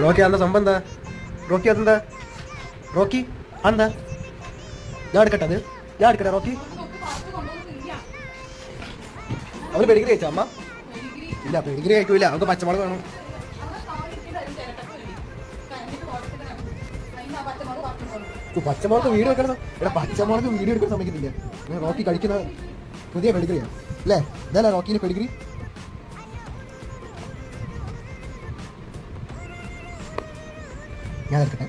Rocky അതെന്താ സംഭവം എന്താ? റോക്കി അതെന്താ? റോക്കി അതെന്താ? ഞാൻ എടുക്കട്ടെ അത്? ഞാൻ എടുക്കട്ടെ റോക്കി? അവന് പെഡിഗ്രി കഴിച്ചോ അമ്മ? ഇല്ല, പെഡിഗ്രി കഴിക്കൂല, അവർക്ക് പച്ചമുളക് വേണം. പച്ചമുളക് വീഡിയോ എടുക്കണം. ഇവിടെ പച്ചമുളക് വീഡിയോ എടുക്കാൻ സമ്മതിക്കത്തില്ല. റോക്കി കഴിക്കുന്ന പുതിയ പെഡിഗ്രിയാണ് അല്ലേ? ഇതല്ലേ റോക്കിന്റെ പെഡിഗ്രി? ഞാൻ എടുക്കട്ടെ.